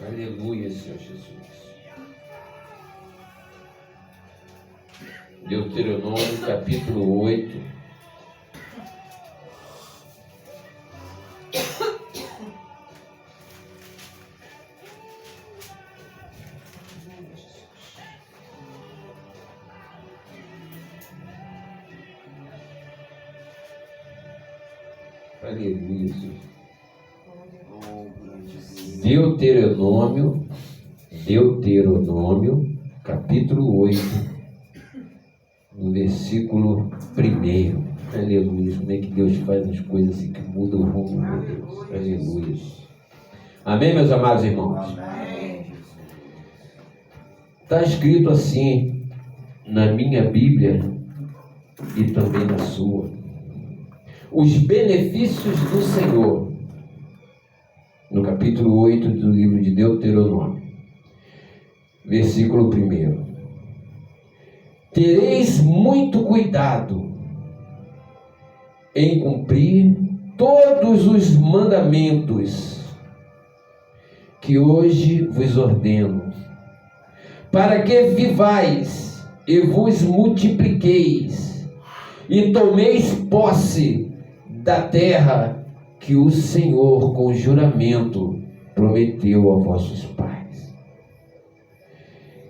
Aleluia, Senhor Jesus. Deuteronômio capítulo 8. Aleluia, Senhor. Deuteronômio, capítulo 8, no versículo 1. Aleluia. Como é que Deus faz as coisas assim que mudam o rumo, meu Deus. Aleluia. Amém, meus amados irmãos? Amém. Está escrito assim na minha Bíblia e também na sua. Os benefícios do Senhor, no capítulo 8 do livro de Deuteronômio, versículo 1. Tereis muito cuidado em cumprir todos os mandamentos que hoje vos ordeno, para que vivais e vos multipliqueis e tomeis posse da terra que o Senhor com juramento prometeu a vossos pais.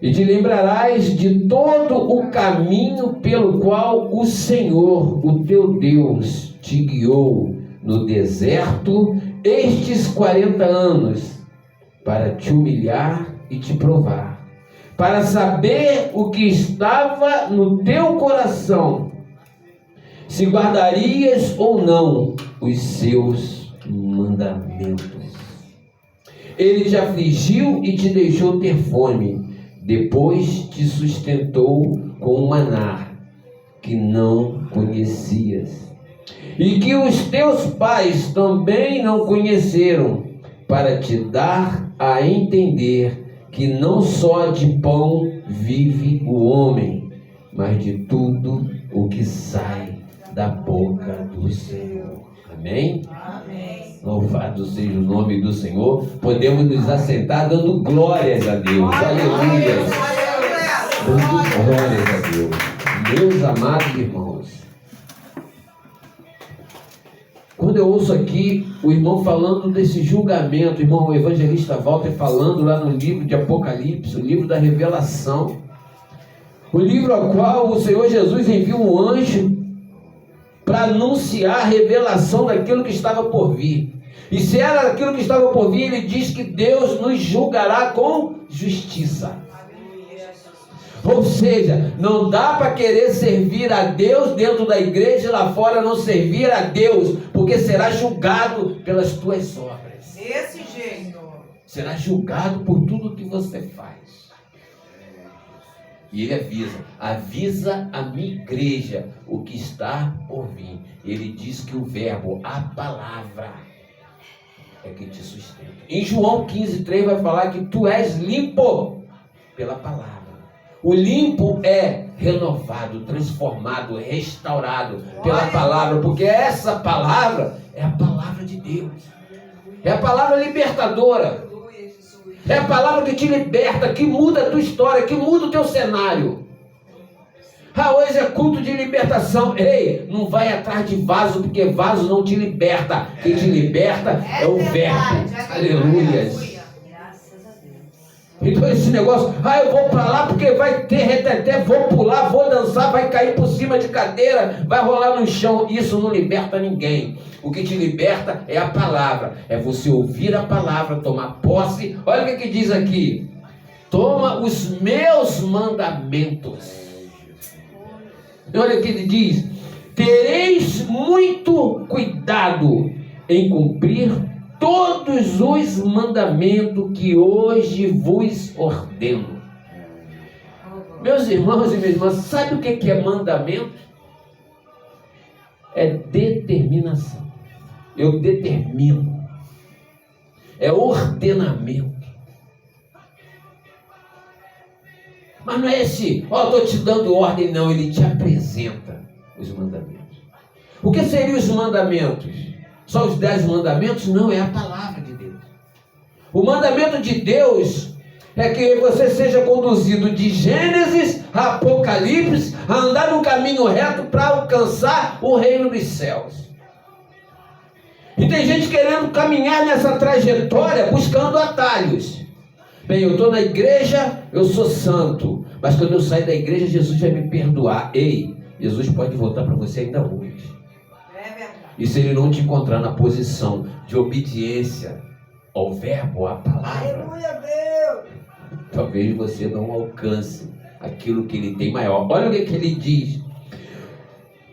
E te lembrarás de todo o caminho pelo qual o Senhor, o teu Deus, te guiou no deserto estes 40 anos, para te humilhar e te provar, para saber o que estava no teu coração, se guardarias ou não os seus mandamentos. Ele te afligiu e te deixou ter fome, depois te sustentou com um maná que não conhecias, e que os teus pais também não conheceram, para te dar a entender que não só de pão vive o homem, mas de tudo o que sai da boca do Senhor. Amém? Amém. Louvado seja o nome do Senhor. Podemos nos assentar dando glórias a Deus. Aleluia. Dando glórias a Deus. Meus amados irmãos, quando eu ouço aqui o irmão falando desse julgamento, irmão, o evangelista Walter falando lá no livro de Apocalipse, o livro da revelação, o livro ao qual o Senhor Jesus envia um anjo para anunciar a revelação daquilo que estava por vir. E se era aquilo que estava por vir, ele diz que Deus nos julgará com justiça. Ou seja, não dá para querer servir a Deus dentro da igreja e lá fora não servir a Deus, porque será julgado pelas tuas obras. Desse jeito. Será julgado por tudo que você faz. E ele avisa a minha igreja o que está por vir. Ele diz que o verbo, a palavra, é que te sustenta. Em João 15:3 vai falar que tu és limpo pela palavra. O limpo é renovado, transformado, restaurado pela palavra, porque essa palavra é a palavra de Deus. É a palavra libertadora. É a palavra que te liberta, que muda a tua história, que muda o teu cenário. Hoje é culto de libertação. Ei, não vai atrás de vaso, porque vaso não te liberta. Quem te liberta é o verbo. Aleluia. Então esse negócio, eu vou para lá porque vai ter reteté, vou pular, vou dançar, vai cair por cima de cadeira, vai rolar no chão. Isso não liberta ninguém. O que te liberta é a palavra. É você ouvir a palavra, tomar posse. Olha o que diz aqui. Toma os meus mandamentos. Olha o que ele diz. Tereis muito cuidado em cumprir todos os mandamentos que hoje vos ordeno. Meus irmãos e minhas irmãs, sabe o que é mandamento? É determinação. Eu determino. É ordenamento. Mas não é esse, estou te dando ordem, não. Ele te apresenta os mandamentos. O que seriam os mandamentos? Só os 10 mandamentos? Não, é a palavra de Deus. O mandamento de Deus é que você seja conduzido de Gênesis a Apocalipse, a andar no caminho reto para alcançar o reino dos céus. E tem gente querendo caminhar nessa trajetória buscando atalhos. Bem, eu estou na igreja, eu sou santo, mas quando eu sair da igreja, Jesus vai me perdoar. Ei, Jesus pode voltar para você ainda hoje. É verdade. E se ele não te encontrar na posição de obediência ao verbo, à palavra, Aleluia, Deus. talvez você não alcance aquilo que ele tem maior. Olha o que ele diz.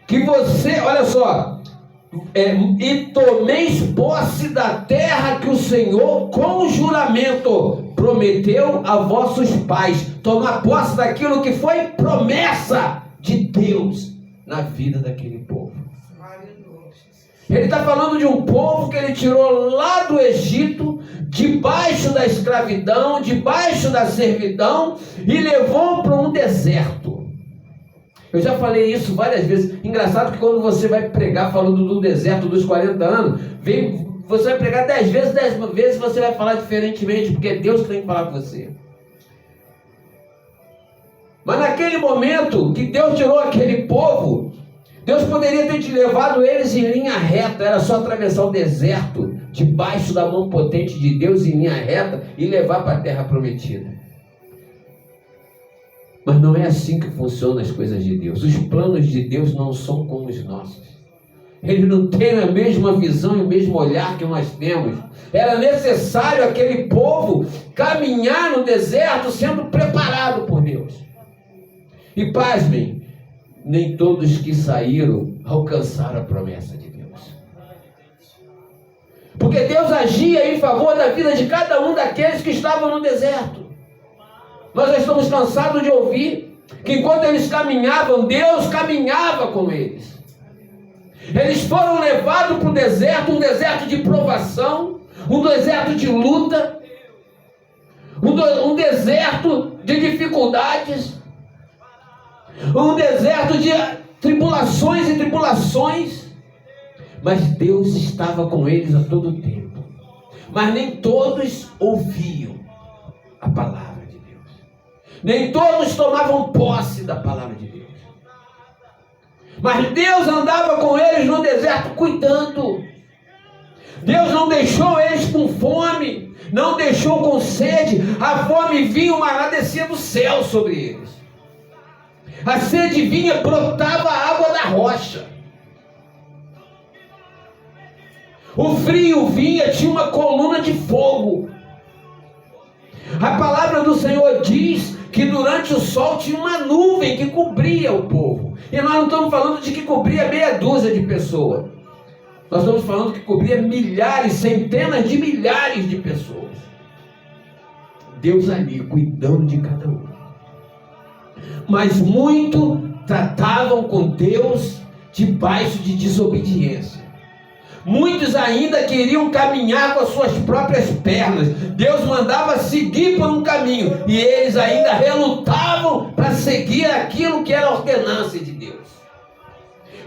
Que você, olha só, e tomeis posse da terra que o Senhor com juramento prometeu a vossos pais. Tomar posse daquilo que foi promessa de Deus na vida daquele povo. Ele está falando de um povo que ele tirou lá do Egito, debaixo da escravidão, debaixo da servidão, e levou para um deserto. Eu já falei isso várias vezes. Engraçado que quando você vai pregar falando do deserto dos 40 anos, você vai pregar 10 vezes você vai falar diferentemente, porque é Deus que tem que falar com você. Mas naquele momento que Deus tirou aquele povo, Deus poderia ter levado eles em linha reta, era só atravessar o deserto, debaixo da mão potente de Deus em linha reta, e levar para a terra prometida. Mas não é assim que funcionam as coisas de Deus. Os planos de Deus não são como os nossos. Ele não tem a mesma visão e o mesmo olhar que nós temos. Era necessário aquele povo caminhar no deserto sendo preparado por Deus. E pasmem, nem todos que saíram alcançaram a promessa de Deus. Porque Deus agia em favor da vida de cada um daqueles que estavam no deserto. Nós já estamos cansados de ouvir que enquanto eles caminhavam, Deus caminhava com eles. Eles foram levados para o deserto, um deserto de provação, um deserto de luta, um deserto de dificuldades, um deserto de tribulações e tribulações. Mas Deus estava com eles a todo tempo. Mas nem todos ouviam a palavra. Nem todos tomavam posse da palavra de Deus. Mas Deus andava com eles no deserto cuidando. Deus não deixou eles com fome, não deixou com sede. A fome vinha, o maná descia do céu sobre eles. A sede vinha, brotava a água da rocha. O frio vinha, tinha uma coluna de fogo. A palavra do Senhor diz que durante o sol tinha uma nuvem que cobria o povo. E nós não estamos falando de que cobria meia dúzia de pessoas. Nós estamos falando que cobria milhares, centenas de milhares de pessoas. Deus ali cuidando de cada um. Mas muito tratavam com Deus debaixo de desobediência. Muitos ainda queriam caminhar com as suas próprias pernas. Deus mandava seguir por um caminho e eles ainda relutavam para seguir aquilo que era a ordenança de Deus.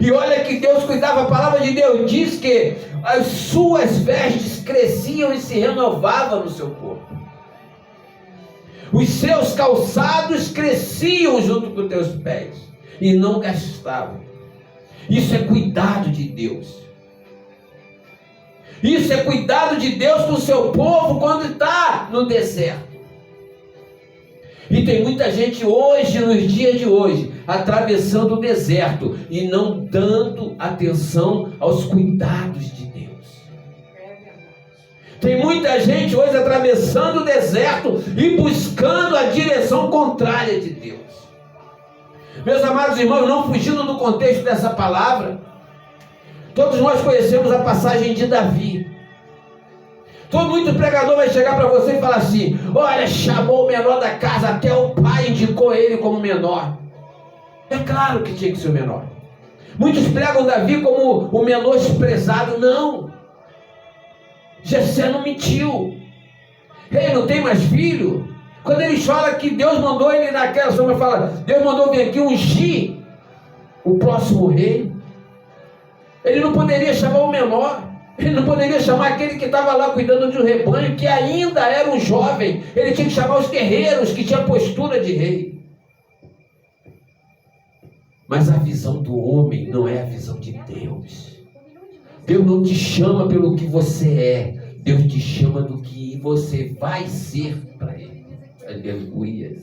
E olha que Deus cuidava. A palavra de Deus diz que as suas vestes cresciam e se renovavam no seu corpo. Os seus calçados cresciam junto com os teus pés e não gastavam. Isso é cuidado de Deus. Isso é cuidado de Deus com o seu povo quando está no deserto. E tem muita gente hoje, nos dias de hoje, atravessando o deserto e não dando atenção aos cuidados de Deus. Tem muita gente hoje atravessando o deserto e buscando a direção contrária de Deus. Meus amados irmãos, não fugindo do contexto dessa palavra, todos nós conhecemos a passagem de Davi. Muito pregador vai chegar para você e falar assim: olha, chamou o menor da casa, até o pai indicou ele como menor. É claro que tinha que ser o menor. Muitos pregam Davi como o menosprezado. Não. Jessé não mentiu. Ele não tem mais filho. Quando ele fala que Deus mandou ele naquela sombra, fala: Deus mandou vir aqui ungir o próximo rei. Ele não poderia chamar o menor. Ele não poderia chamar aquele que estava lá cuidando de um rebanho, que ainda era um jovem. Ele tinha que chamar os guerreiros, que tinha postura de rei. Mas a visão do homem não é a visão de Deus. Deus não te chama pelo que você é. Deus te chama do que você vai ser para Ele. Aleluia.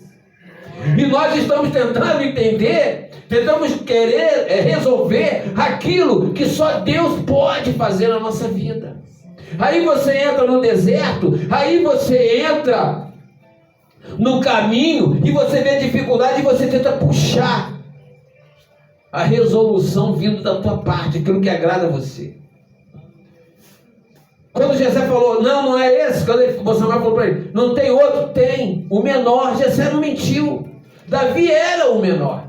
E nós estamos tentando entender, tentamos querer resolver aquilo que só Deus pode fazer na nossa vida. Aí você entra no deserto, aí você entra no caminho e você vê a dificuldade e você tenta puxar a resolução vindo da tua parte, aquilo que agrada a você. Quando Jessé falou, não é esse, quando Samuel falou para ele, não tem outro? Tem, o menor. Jessé não mentiu. Davi era o menor.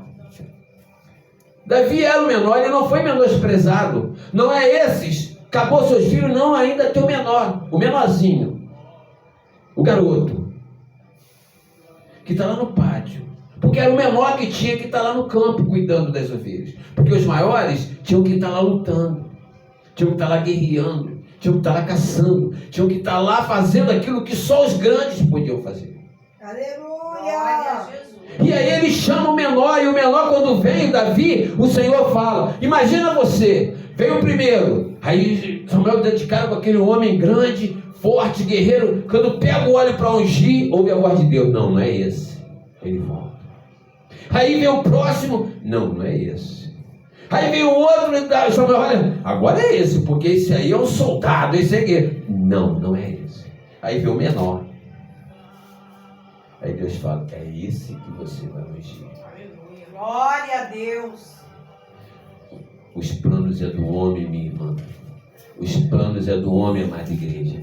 Davi era o menor, ele não foi menosprezado. Não é esses, acabou seus filhos, não, ainda tem o menor, o menorzinho, o garoto, que está lá no pátio. Porque era o menor que tinha que estar lá no campo cuidando das ovelhas. Porque os maiores tinham que estar lá lutando, tinham que estar lá guerreando, tinham que estar lá caçando, tinham que estar lá fazendo aquilo que só os grandes podiam fazer. Aleluia! E aí ele chama o menor, e o menor, quando vem Davi, o Senhor fala, imagina você, veio o primeiro, aí Samuel dedicado com aquele homem grande, forte, guerreiro, quando pega o óleo para ungir, ouve a voz de Deus, não é esse, ele volta. Aí vem o próximo, não é esse. Aí vem o outro, Samuel olha, agora é esse, porque esse aí é um soldado, esse é guerreiro. Não é esse. Aí vem o menor. Aí Deus fala, é esse que você vai ungir. Aleluia. Glória a Deus. Os planos é do homem, minha irmã. Os planos é do homem, amada igreja.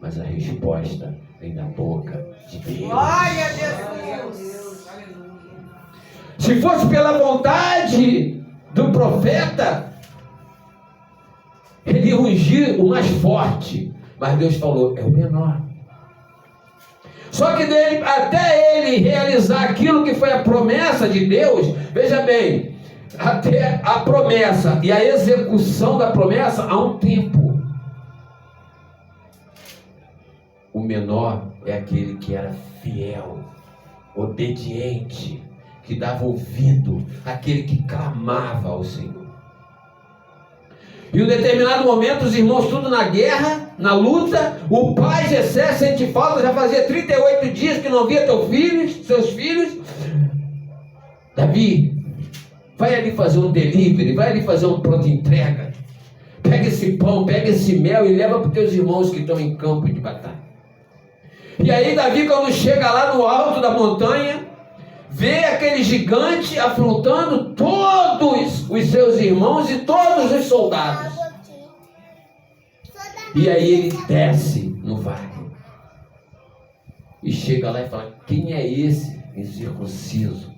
Mas a resposta vem da boca de Deus. Glória a Jesus. Aleluia. Se fosse pela vontade do profeta, ele ia ungir o mais forte. Mas Deus falou, é o menor. Só que dele, até ele realizar aquilo que foi a promessa de Deus, veja bem, até a promessa e a execução da promessa há um tempo. O menor é aquele que era fiel, obediente, que dava ouvido, aquele que clamava ao Senhor. E em um determinado momento, os irmãos tudo na guerra, na luta, o pai Jessé sente falta, já fazia 38 dias que não via seus filhos. Davi, vai ali fazer um delivery, vai ali fazer um pronto entrega. Pega esse pão, pega esse mel e leva para os teus irmãos que estão em campo de batalha. E aí Davi, quando chega lá no alto da montanha, vê aquele gigante afrontando todos os seus irmãos e todos os soldados. E aí ele desce no vale e chega lá e fala, quem é esse incircunciso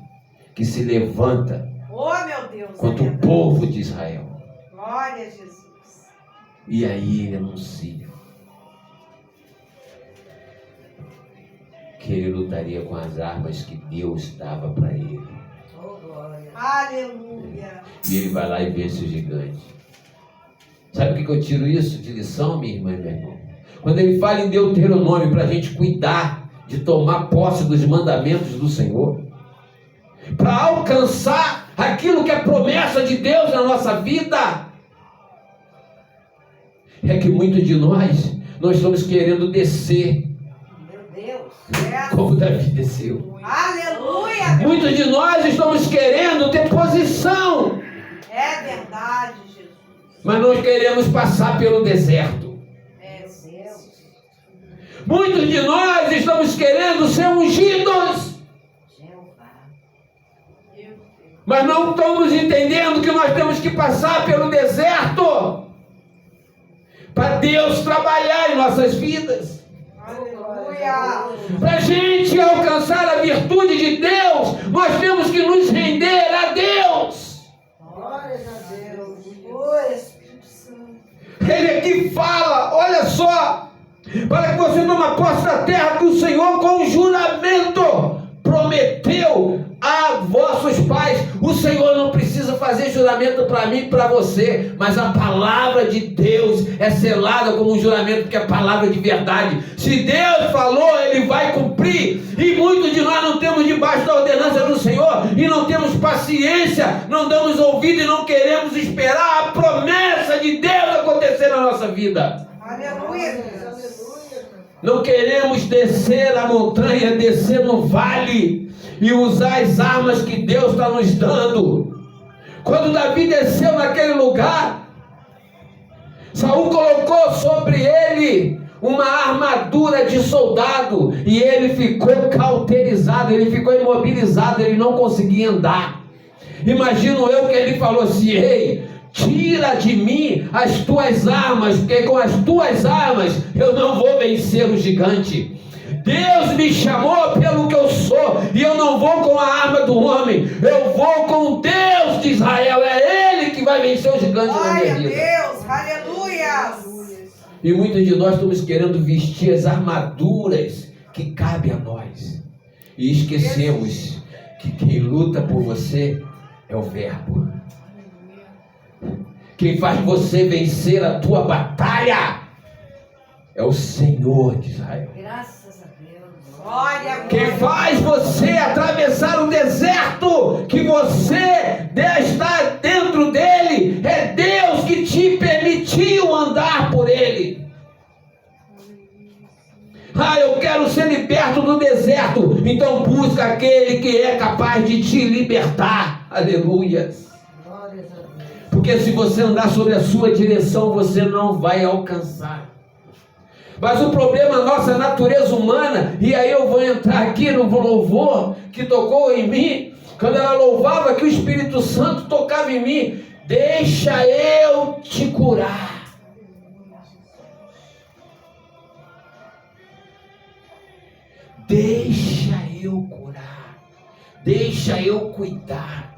que se levanta Meu Deus, contra o povo de Israel? Glória a Jesus. E aí ele anuncia que ele lutaria com as armas que Deus dava para ele. Aleluia. E ele vai lá e vence o gigante. Sabe o que eu tiro isso de lição, minha irmã e meu irmão? Quando ele fala em Deuteronômio para a gente cuidar de tomar posse dos mandamentos do Senhor, para alcançar aquilo que é promessa de Deus na nossa vida, é que muitos de nós estamos querendo descer como Davi desceu. Aleluia. Muitos de nós estamos querendo ter posição. É verdade, Jesus. Mas nós queremos passar pelo deserto. É Deus. Muitos de nós estamos querendo ser ungidos. Mas não estamos entendendo que nós temos que passar pelo deserto para Deus trabalhar em nossas vidas. Para a gente alcançar a virtude de Deus, nós temos que nos render a Deus. Glória a Deus. O Espírito Santo. Ele aqui fala, olha só, para que você tome posse da terra que o Senhor com juramento prometeu a vossos pais. O Senhor não precisa fazer juramento para mim e para você, mas a palavra de Deus é selada como um juramento, porque é palavra de verdade. Se Deus falou, Ele vai cumprir. E muitos de nós não temos debaixo da ordenança do Senhor, e não temos paciência, não damos ouvido e não queremos esperar a promessa de Deus acontecer na nossa vida. Aleluia. Não queremos descer a montanha, descer no vale e usar as armas que Deus está nos dando. Quando Davi desceu naquele lugar, Saul colocou sobre ele uma armadura de soldado e ele ficou cauterizado, ele ficou imobilizado, ele não conseguia andar. Imagino eu que ele falou assim: ei, tira de mim as tuas armas, porque com as tuas armas eu não vou vencer o gigante. Deus me chamou pelo que eu sou, e eu não vou com a arma do homem, eu vou com Deus de Israel. É Ele que vai vencer o gigante na minha vida. Deus, aleluia. E muitos de nós estamos querendo vestir as armaduras que cabem a nós, e esquecemos que quem luta por você é o Verbo. Quem faz você vencer a tua batalha é o Senhor de Israel. Graças a Deus. Olha, quem faz você atravessar o deserto que você está dentro dele é Deus, que te permitiu andar por ele. Eu quero ser liberto do deserto. Então busca aquele que é capaz de te libertar. Aleluia. Porque se você andar sobre a sua direção, você não vai alcançar. Mas o problema é a nossa natureza humana. E aí eu vou entrar aqui no louvor que tocou em mim. Quando ela louvava, que o Espírito Santo tocava em mim. Deixa eu te curar. Deixa eu curar. Deixa eu cuidar.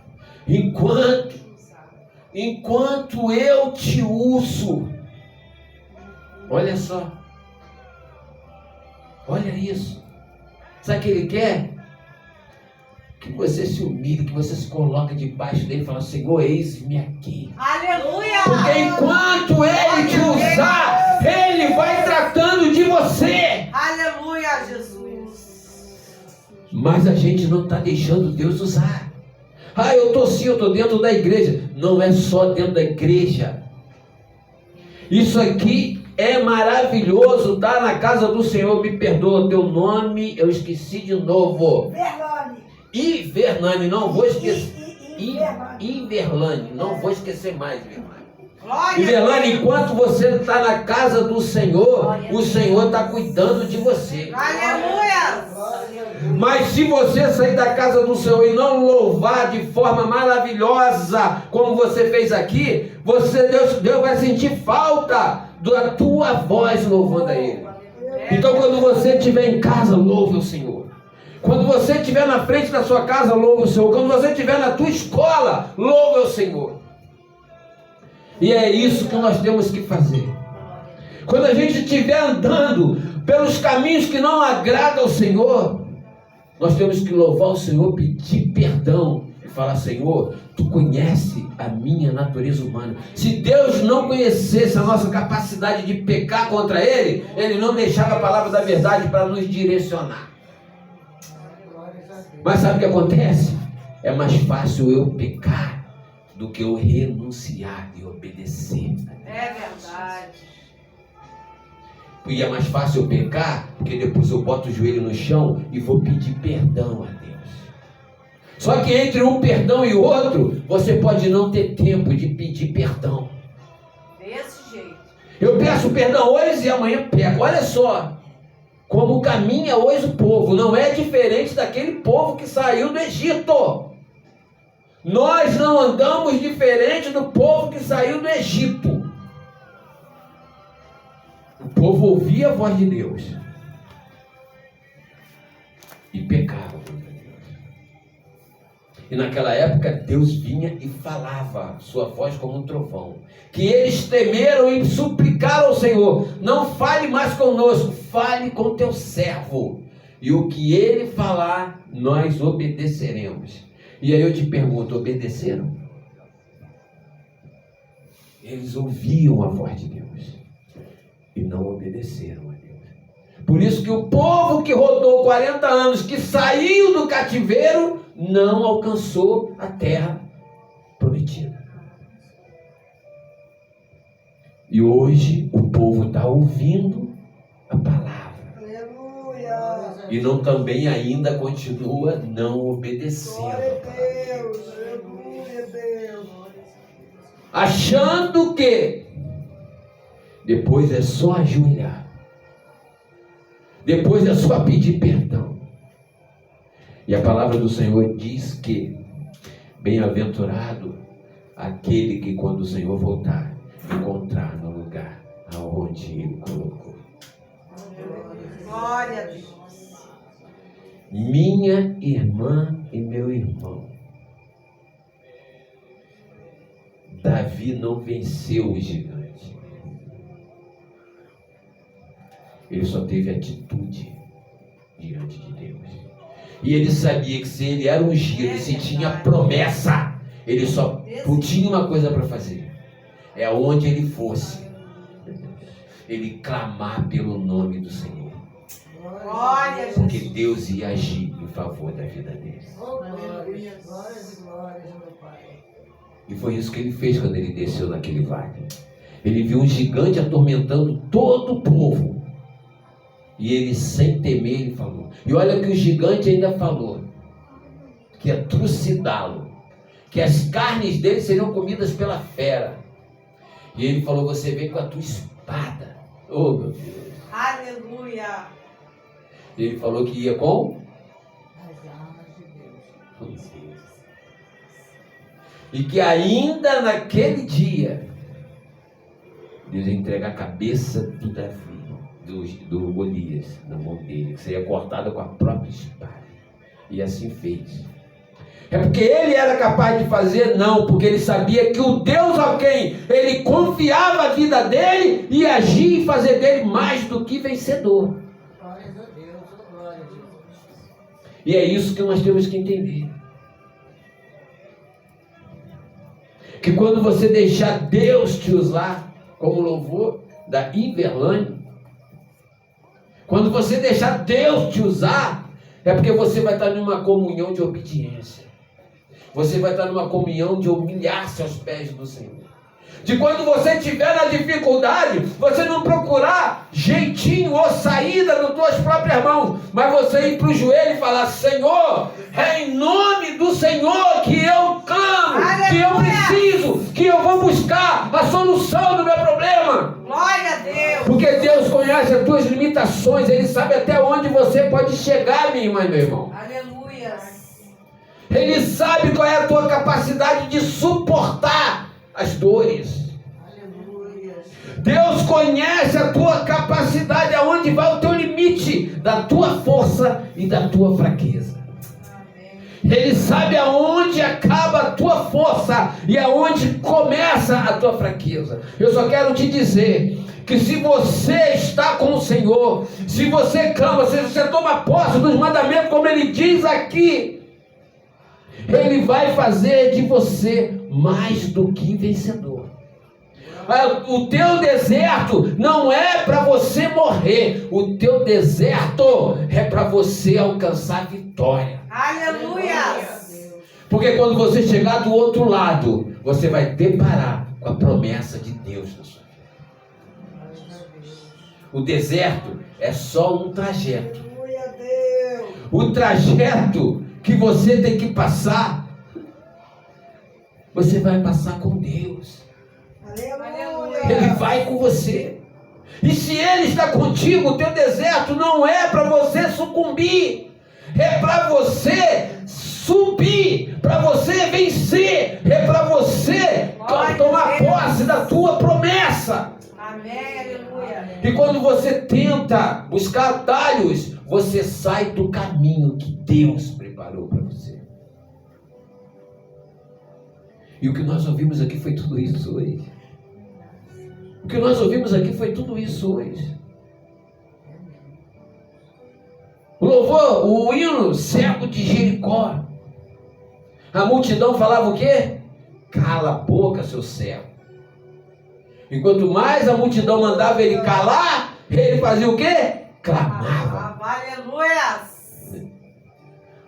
Enquanto eu te uso. Olha só. Olha isso. Sabe o que ele quer? Que você se humilhe, que você se coloque debaixo dele e fale: Senhor, eis-me aqui. Aleluia! Porque enquanto ele te usar, ele vai tratando de você. Aleluia, Jesus. Mas a gente não está deixando Deus usar. Eu estou dentro da igreja. Não é só dentro da igreja. Isso aqui é maravilhoso, tá? Na casa do Senhor. Me perdoa, teu nome eu esqueci de novo. Ivernane, não vou esquecer. Ivernane, não vou esquecer mais, Ivernane. Ivernane, enquanto você está na casa do Senhor, o Senhor está cuidando de você. Aleluia! Mas se você sair da casa do Senhor e não louvar de forma maravilhosa, como você fez aqui, Deus vai sentir falta da tua voz louvando a Ele. Então quando você estiver em casa, louve o Senhor. Quando você estiver na frente da sua casa, louve o Senhor. Quando você estiver na tua escola, louve o Senhor. E é isso que nós temos que fazer. Quando a gente estiver andando pelos caminhos que não agradam ao Senhor, nós temos que louvar o Senhor, pedir perdão e falar: Senhor, Tu conhece a minha natureza humana. Se Deus não conhecesse a nossa capacidade de pecar contra Ele, Ele não deixava a palavra da verdade para nos direcionar. Mas sabe o que acontece? É mais fácil eu pecar do que eu renunciar e obedecer. É verdade. E é mais fácil eu pecar, porque depois eu boto o joelho no chão e vou pedir perdão a Deus. Só que entre um perdão e outro, você pode não ter tempo de pedir perdão. Desse jeito. Eu peço perdão hoje e amanhã pego. Olha só como caminha hoje o povo. Não é diferente daquele povo que saiu do Egito. Nós não andamos diferente do povo que saiu do Egito. O povo ouvia a voz de Deus e pecava contra Deus. E naquela época Deus vinha e falava, sua voz como um trovão, que eles temeram e suplicaram ao Senhor: não fale mais conosco, fale com teu servo, E o que ele falar, nós obedeceremos. E aí eu te pergunto, obedeceram? Eles ouviam a voz de Deus e não obedeceram a Deus. Por isso que o povo que rodou 40 anos, que saiu do cativeiro, não alcançou a terra prometida. E hoje o povo está ouvindo a palavra. Aleluia. E não também ainda continua não obedecendo. Glória a Deus. Aleluia, Deus. Achando que depois é só ajoelhar. Depois é só pedir perdão. E a palavra do Senhor diz que bem-aventurado aquele que quando o Senhor voltar, encontrar no lugar aonde ele colocou. Glória a Deus. Minha irmã e meu irmão, Davi não venceu o gigante. Ele só teve atitude diante de Deus. E ele sabia que se ele era ungido, se tinha promessa, ele só tinha uma coisa para fazer. É onde ele fosse, ele clamar pelo nome do Senhor. Glória a Deus. Porque Deus ia agir em favor da vida dele. Aleluia. Glórias e glórias, meu Pai. E foi isso que ele fez quando ele desceu naquele vale. Ele viu um gigante atormentando todo o povo. E ele, sem temer, ele falou. E olha que o gigante ainda falou que ia trucidá-lo, que as carnes dele seriam comidas pela fera. E ele falou: você vem com a tua espada. Oh, meu Deus. Aleluia. E ele falou que ia com As armas de Deus. E que ainda naquele dia Deus ia entregar a cabeça do Davi, do Golias, na mão dele, que seria cortada com a própria espada. E assim fez. É porque ele era capaz de fazer? Não, porque ele sabia que o Deus a quem ele confiava a vida dele ia agir e fazer dele mais do que vencedor. Glória a Deus, glória a Deus. E é isso que nós temos que entender. Que quando você deixar Deus te usar, como louvor da Iverlane, quando você deixar Deus te usar, é porque você vai estar numa comunhão de obediência. Você vai estar numa comunhão de humilhar-se aos pés do Senhor. De quando você estiver na dificuldade, você não procurar jeitinho ou saída nas tuas próprias mãos, mas você ir para o joelho e falar: Senhor, é em nome do Senhor que eu clamo, que eu preciso, que eu vou buscar a solução do meu problema. Glória a Deus. Porque Deus conhece as tuas limitações, Ele sabe até onde você pode chegar, minha irmã e meu irmão. Aleluia. Ele sabe qual é a tua capacidade de suportar as dores. Aleluia. Deus conhece a tua capacidade, aonde vai o teu limite da tua força e da tua fraqueza. Amém. Ele sabe aonde acaba a tua força e aonde começa a tua fraqueza. Eu só quero te dizer que se você está com o Senhor, se você clama, se você toma posse dos mandamentos, como Ele diz aqui, Ele vai fazer de você mais do que vencedor. O teu deserto não é para você morrer. O teu deserto é para você alcançar vitória. Aleluia. Porque quando você chegar do outro lado, você vai deparar com a promessa de Deus na sua vida. O deserto é só um trajeto. Aleluia a Deus. O trajeto que você tem que passar, você vai passar com Deus. Aleluia. Ele vai com você. E se Ele está contigo, o teu deserto não é para você sucumbir, é para você subir, para você vencer, é para você tomar posse da tua promessa. Amém. Aleluia. E quando você tenta buscar atalhos, você sai do caminho que Deus preparou para você. E o que nós ouvimos aqui foi tudo isso hoje. O que nós ouvimos aqui foi tudo isso hoje. O louvor, o hino, cego de Jericó. A multidão falava o quê? Cala a boca, seu cego. E quanto mais a multidão mandava ele calar, ele fazia o quê? Clamava. Aleluia!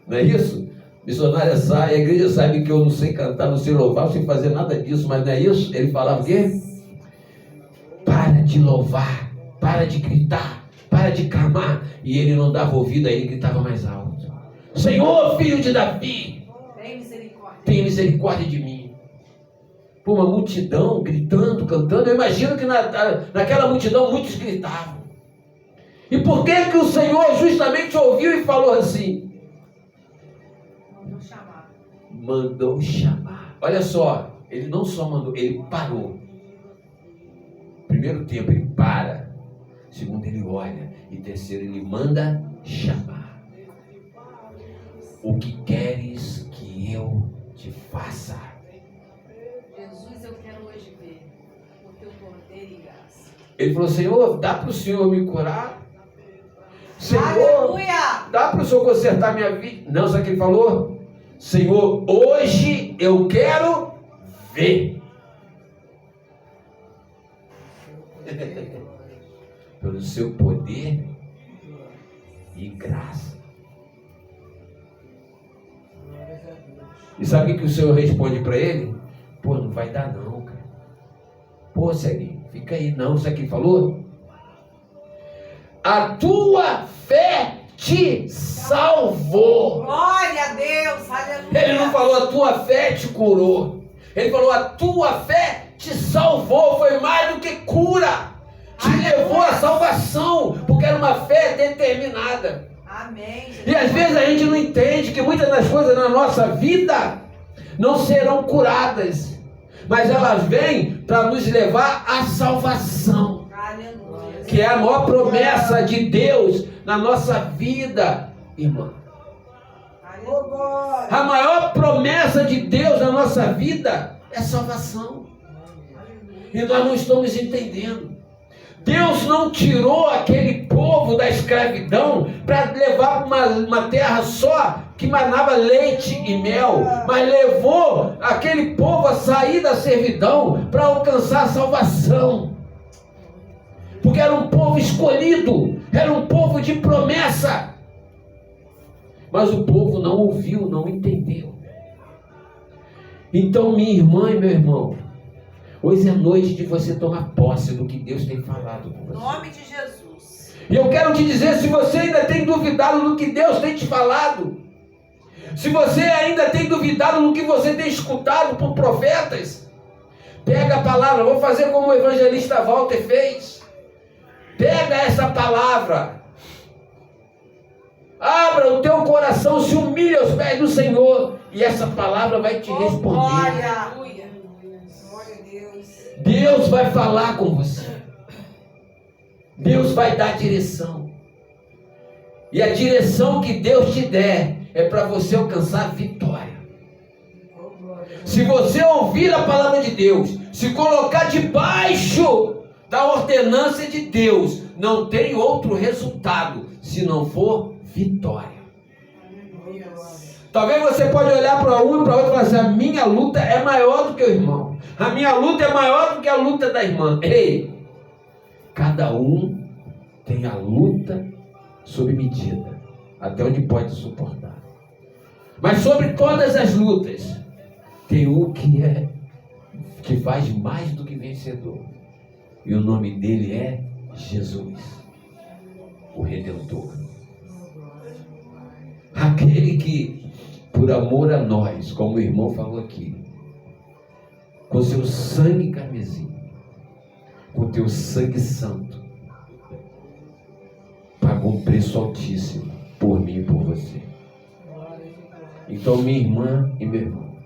Não é isso? Missionária sai, a igreja sabe que eu não sei cantar, não sei louvar, não sei fazer nada disso, mas não é isso? Ele falava o quê? Para de louvar, para de gritar, para de clamar. E ele não dava ouvido, aí ele gritava mais alto. Senhor, filho de Davi, tem misericórdia de mim. Pô, uma multidão gritando, cantando. Eu imagino que naquela multidão muitos gritavam. E por que que o Senhor justamente ouviu e falou assim? Mandou chamar. Olha só, ele não só mandou, ele parou. Primeiro tempo ele para. Segundo ele olha. E terceiro ele manda chamar. O que queres que eu te faça? Jesus, eu quero hoje ver o teu poder e graça. Ele falou, Senhor, dá para o Senhor me curar? Senhor, aleluia! Dá para o Senhor consertar minha vida? Não, sabe o que ele falou? Senhor, hoje eu quero ver. Pelo seu poder e graça. E sabe o que o Senhor responde para ele? Pô, não vai dar não, cara. Pô, Ceguinho, fica aí não. Sabe o que ele falou? A tua fé te salvou. Glória a Deus, aleluia. Ele não falou a tua fé te curou. Ele falou a tua fé te salvou. Foi mais do que cura. Te levou à salvação. Porque era uma fé determinada. Amém. E às vezes a gente não entende que muitas das coisas na nossa vida não serão curadas. Mas elas vêm para nos levar à salvação. Aleluia. Que é a maior promessa de Deus na nossa vida, irmã. A maior promessa de Deus na nossa vida é salvação. E nós não estamos entendendo. Deus não tirou aquele povo da escravidão para levar para uma terra só que manava leite e mel, mas levou aquele povo a sair da servidão para alcançar a salvação. Porque era um povo escolhido, era um povo de promessa. Mas o povo não ouviu, não entendeu. Então, minha irmã e meu irmão, hoje é noite de você tomar posse do que Deus tem falado com você. Em nome de Jesus. E eu quero te dizer, se você ainda tem duvidado do que Deus tem te falado, se você ainda tem duvidado do que você tem escutado por profetas, pega a palavra, vou fazer como o evangelista Walter fez. Pega essa palavra, abra o teu coração, se humilha aos pés do Senhor, e essa palavra vai te responder. Glória. Glória a Deus. Deus vai falar com você. Deus vai dar direção. E a direção que Deus te der é para você alcançar vitória. Se você ouvir a palavra de Deus, se colocar debaixo da ordenança de Deus, não tem outro resultado se não for vitória. Talvez você pode olhar para um e para outro e falar assim, a minha luta é maior do que o irmão. A minha luta é maior do que a luta da irmã. Ei, cada um tem a luta sob medida, até onde pode suportar. Mas sobre todas as lutas, tem um que faz mais do que vencedor. E o nome dele é Jesus, o Redentor. Aquele que, por amor a nós, como o irmão falou aqui, com seu sangue carmesim, com teu sangue santo, pagou um preço altíssimo por mim e por você. Então, minha irmã e meu irmão,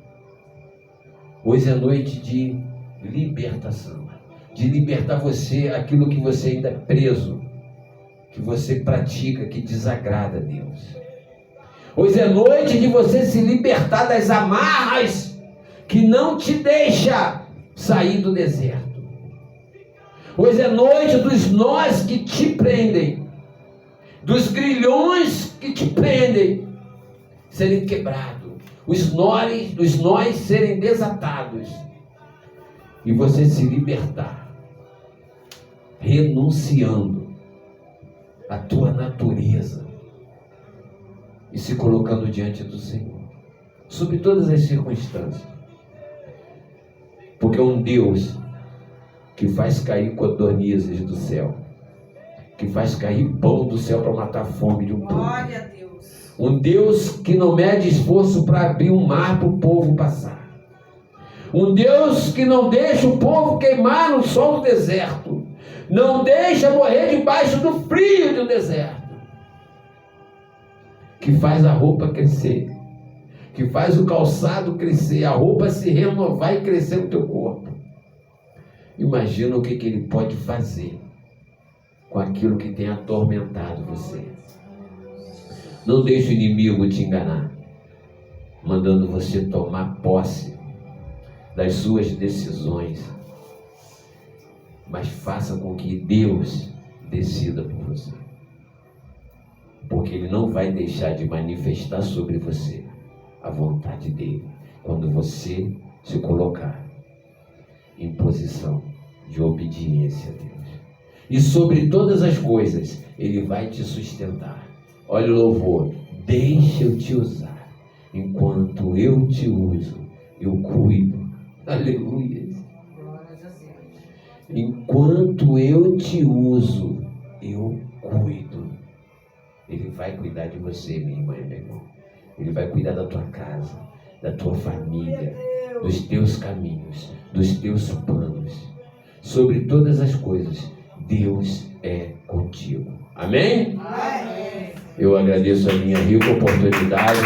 hoje é noite de libertação. De libertar você aquilo que você ainda é preso, que você pratica, que desagrada a Deus. Hoje é noite de você se libertar das amarras que não te deixa sair do deserto. Hoje é noite dos nós que te prendem, dos grilhões que te prendem serem quebrados, os nós serem desatados e você se libertar, renunciando à tua natureza e se colocando diante do Senhor, sobre todas as circunstâncias, porque é um Deus que faz cair codornizes do céu, que faz cair pão do céu para matar a fome de um povo. Glória a Deus. Um Deus que não mede esforço para abrir um mar para o povo passar. Um Deus que não deixa o povo queimar no sol do deserto. Não deixa morrer debaixo do frio do deserto. Que faz a roupa crescer. Que faz o calçado crescer. A roupa se renovar e crescer no teu corpo. Imagina o que ele pode fazer com aquilo que tem atormentado você. Não deixe o inimigo te enganar, mandando você tomar posse das suas decisões, mas faça com que Deus decida por você, porque Ele não vai deixar de manifestar sobre você a vontade dEle, quando você se colocar em posição de obediência a Deus. E sobre todas as coisas, Ele vai te sustentar. Olha o louvor. Deixa eu te usar. Enquanto eu te uso, eu cuido. Aleluia. Enquanto eu te uso, eu cuido. Ele vai cuidar de você, minha irmã e meu irmão. Ele vai cuidar da tua casa, da tua família, dos teus caminhos, dos teus planos. Sobre todas as coisas, Deus é contigo. Amém? Amém. Eu agradeço a minha rica oportunidade.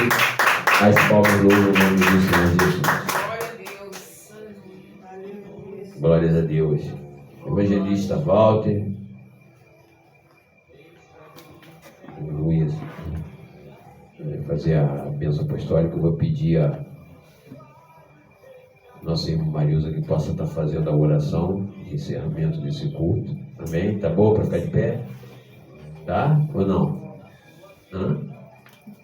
As palmas louvam o nome do Senhor Jesus. Glória a Deus. Glórias a Deus. Evangelista Walter. Aleluia. Fazer a bênção apostólica, eu vou pedir a nossa irmã Marilza que possa estar fazendo a oração de encerramento desse culto. Amém? Tá bom para ficar de pé? Tá? Ou não? Hã?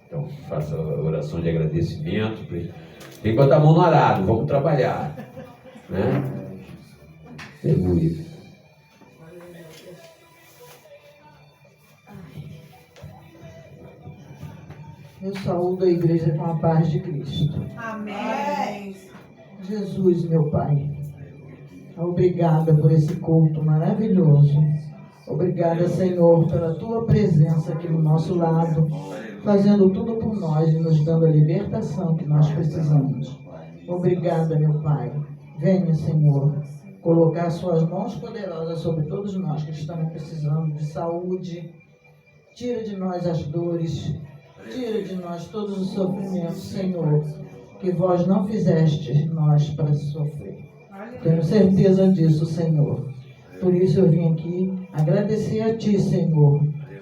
Então, faça a oração de agradecimento. Tem que botar a mão no arado, vamos trabalhar. Né? Aleluia. Eu saúdo a igreja com a paz de Cristo. Amém. Jesus, meu Pai, obrigada por esse culto maravilhoso. Obrigada, Senhor, pela Tua presença aqui no nosso lado, fazendo tudo por nós e nos dando a libertação que nós precisamos. Obrigada, meu Pai. Venha, Senhor, colocar Suas mãos poderosas sobre todos nós que estamos precisando de saúde. Tira de nós as dores, tira de nós todos os sofrimentos, Senhor, que vós não fizestes nós para sofrer. Tenho certeza disso, Senhor. Por isso eu vim aqui agradecer a Ti, Senhor,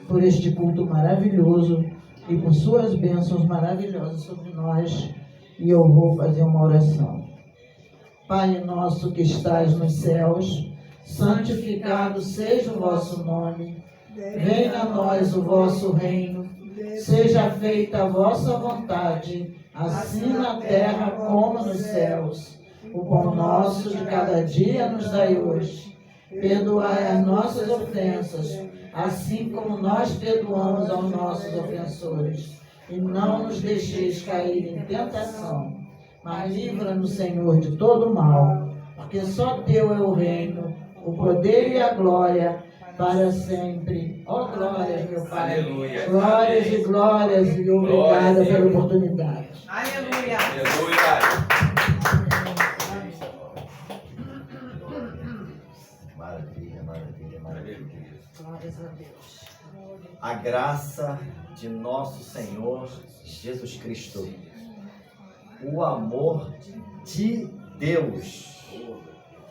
por este culto maravilhoso e por Suas bênçãos maravilhosas sobre nós. E eu vou fazer uma oração. Pai nosso que estás nos céus, santificado seja o vosso nome. Venha a nós o vosso reino. Seja feita a vossa vontade, assim na terra como nos céus. O pão nosso de cada dia nos dai hoje. Perdoai as nossas ofensas, assim como nós perdoamos aos nossos ofensores. E não nos deixeis cair em tentação, mas livra-nos, Senhor, de todo mal, porque só Teu é o reino, o poder e a glória, para sempre. Ó glórias, meu Pai. Aleluia. Glórias e glórias, e obrigada pela oportunidade. Aleluia. Aleluia. Maravilha, maravilha, maravilha. Glórias a Deus. A graça de nosso Senhor Jesus Cristo, o amor de Deus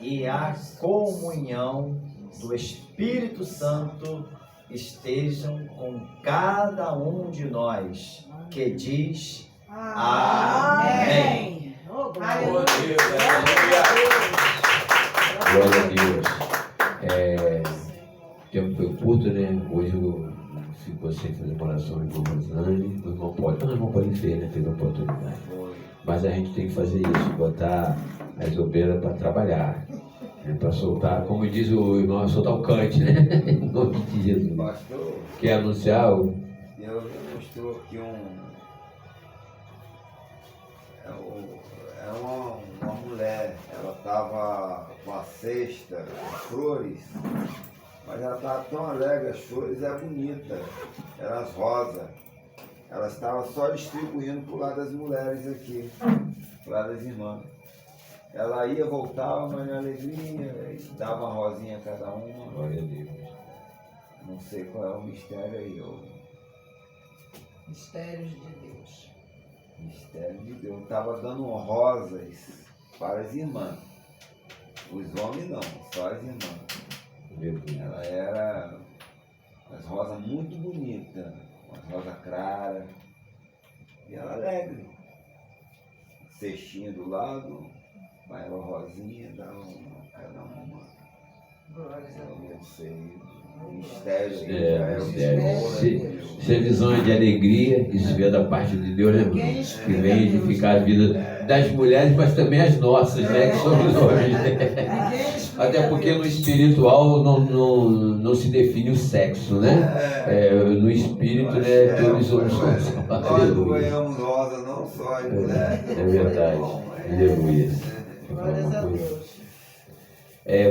e a comunhão do Espírito Santo estejam com cada um de nós, que diz amém. Aleluia. Glória a Deus. O tempo foi curto, né? Hoje o ficou sem fazer uma oração, o irmão Rosane, o irmão Poli. Não, o irmão Poli fez, né? Teve a oportunidade. Mas a gente tem que fazer isso, botar as obreiras para trabalhar. Para soltar, como diz o irmão, soltar o cante, né? Em nome de Jesus. Pastor, Quer anunciar o. eu mostrou aqui uma mulher, ela estava com a cesta de flores, mas ela estava tão alegre, as flores eram bonitas, eram as rosas. Ela estava só distribuindo para o lado das mulheres aqui, para o lado das irmãs. Ela ia, voltava, mas na alegria, e dava uma rosinha a cada uma. Glória a Deus. Não sei qual é o mistério aí, Mistérios de Deus. Mistério de Deus. Estava dando rosas para as irmãs. Os homens não, só as irmãs. Ela era as rosas muito bonitas, umas rosas claras. E ela alegre. Cestinha do lado, vai uma rosinha, dá cada uma. Glórias a Eu Deus. não sei. Mistério. Se é visão de alegria, isso vem da parte de Deus, né, irmão? Que vem edificar a vida das mulheres, mas também as nossas, né? Que somos homens. Até porque no espiritual não se define o sexo, né? No espírito, né? Todos somos Nós aleluia. ganhamos rosa, não só as mulheres. É verdade. Aleluia. Glórias a Deus.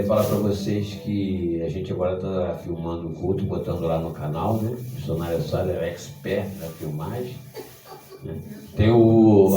Falar para vocês que a gente agora está filmando o culto, botando lá no canal, né? O missionário Sara é expert na filmagem. Né? Tem o